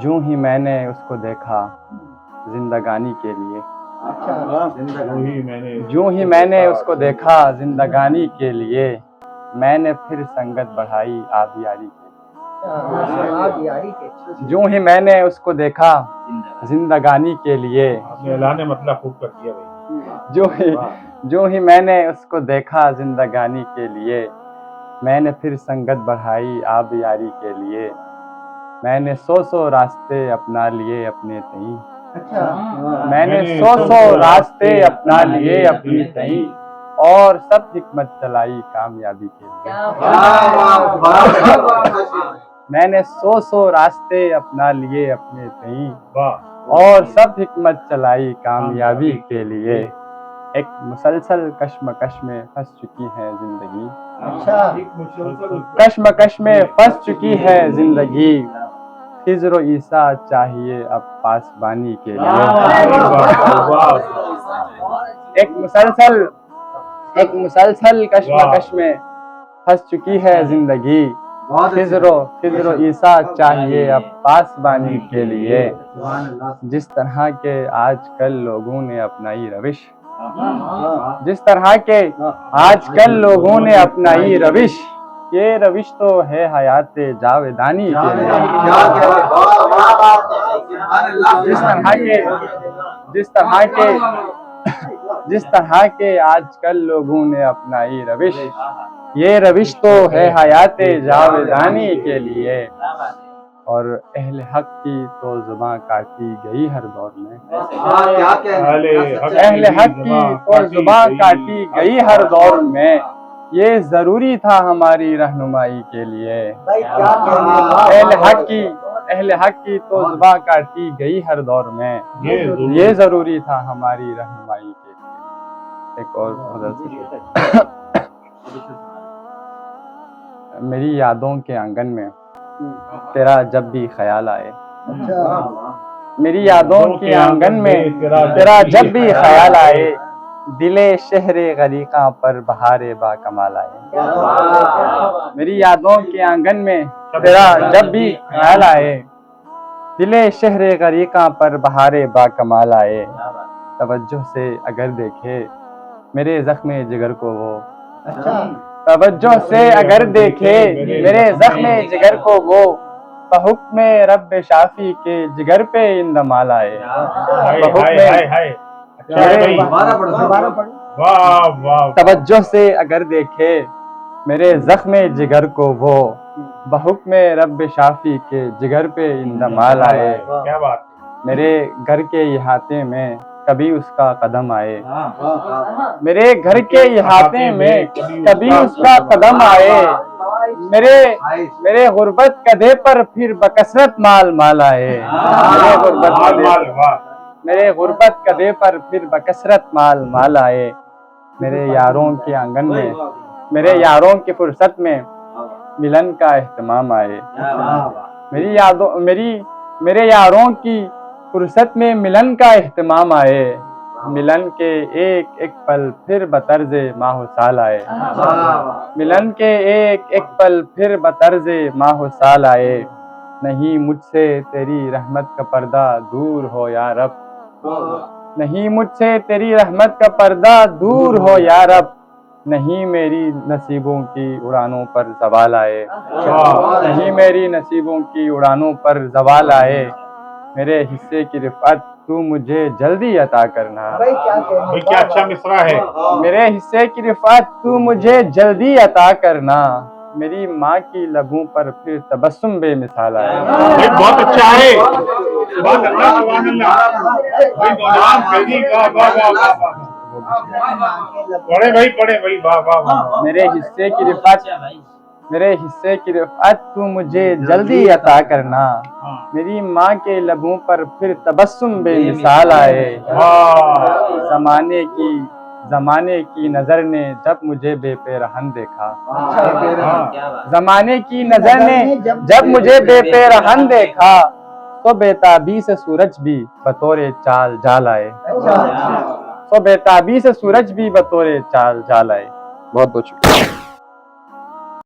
جوں ہی میں نے اس کو دیکھا زندگانی کے لیے، جوں ہی میں نے اس کو دیکھا زندگانی کے لیے، میں نے پھر سنگت بڑھائی آب یاری کے لیے۔ جوں ہی میں نے اس کو دیکھا زندگانی کے لیے، مطلب خوب کر دیا بھائی۔ جو ہی میں نے اس کو دیکھا زندگانی کے لیے، میں نے پھر سنگت بڑھائی آب یاری کے لیے، میں نے سو راستے اپنا لیے اپنے تئیں، میں نے سو راستے اپنا لیے اپنی تئیں، اور سب حکمت چلائی کامیابی کے لیے۔ میں نے سو راستے اپنا لیے اپنے تئیں، اور سب حکمت چلائی کامیابی کے لیے۔ ایک مسلسل کشمکش میں پھنس چکی ہے زندگی، کشمکش میں پھنس چکی ہے زندگی، خضر و عیسیٰ چاہیے اب پاسبانی کے لیے۔ ایک مسلسل کشمکش میں پھنس چکی ہے زندگی، خضر و عیسیٰ چاہیے اب پاسبانی کے لیے۔ جس طرح کے آج کل لوگوں نے اپنائی روش، جس طرح کے آج کل لوگوں نے اپنائی روش، یہ روش تو ہے حیات جاویدانی کے لیے۔ جس طرح کے آج کل لوگوں نے اپنائی روش، یہ روش تو ہے حیات جاویدانی کے لیے۔ اور اہل حق کی تو زباں کاٹی گئی ہر دور میں، اہل حق کی تو زباں کاٹی گئی ہر دور میں، یہ ضروری تھا ہماری رہنمائی کے لیے۔ اہل حق کی تو زباں کاٹی گئی ہر دور میں، یہ ضروری تھا ہماری رہنمائی کے لیے۔ ایک اور میری یادوں کے آنگن میں تیرا جب بھی خیال آئے، میری یادوں کے آنگن میں تیرا جب بھی خیال آئے، دل شہر غریقاں پر بہار با کمال آئے۔ میری یادوں کے آنگن میں تیرا جب بھی خیال آئے، دل شہر غریقاں پر بہار با کمال آئے، توجہ سے اگر دیکھے میرے زخم جگر کو وہ، توجہ سے اگر دیکھے میرے زخم جگر کو وہ، بحکم رب شافی کے جگر پہ اندمال آئے۔ توجہ سے اگر دیکھے میرے زخم جگر کو وہ، بحکم رب شافی کے جگر پہ اندمال آئے۔ میرے گھر کے احاطے میں کبھی اس کا قدم آئے، میرے گھر کے احاطے میں کبھی اس کا قدم آئے، میرے غربت کدھے پر پھر بکثرت مال آئے۔ میرے غربت کدھے پر پھر بکثرت مال آئے، میرے یاروں کے آنگن میں، میرے یاروں کی فرصت میں ملن کا اہتمام آئے، میرے یاروں کی فرصت میں ملن کا اہتمام آئے، ملن کے ایک پل پھر بطرز ماہ و سال آئے، ملن کے ایک پل پھر بطرز ماہ و سال آئے، نہیں مجھ سے تیری رحمت کا پردہ دور ہو یا رب، نہیں مجھ سے تیری رحمت کا پردہ دور ہو یا رب، نہیں میری نصیبوں کی اڑانوں پر زوال آئے، نہیں میری نصیبوں کی اڑانوں پر زوال آئے، میرے حصے کی رفعت تو مجھے جلدی عطا کرنا۔ کیا اچھا مصرع ہے۔ میرے حصے کی رفعت تو مجھے جلدی عطا کرنا، میری ماں کی لبوں پر پھر تبسم بے مثال آئے۔ بہت اچھا ہے۔ پڑھے بھائی واہ۔ میرے حصے کی رفعت تو مجھے جلدی عطا کرنا، میری ماں کے لبوں پر پھر تبسم بے مثال آئے۔ زمانے کی نظر نے جب مجھے بے پیرہن دیکھا، زمانے کی نظر نے جب مجھے بے پیرہن دیکھا، تو بےتابی سے سورج بھی بطور چال جال آئے، تو بےتابی سے سورج بھی بطور چال جال آئے۔ بہت بہت شکریہ۔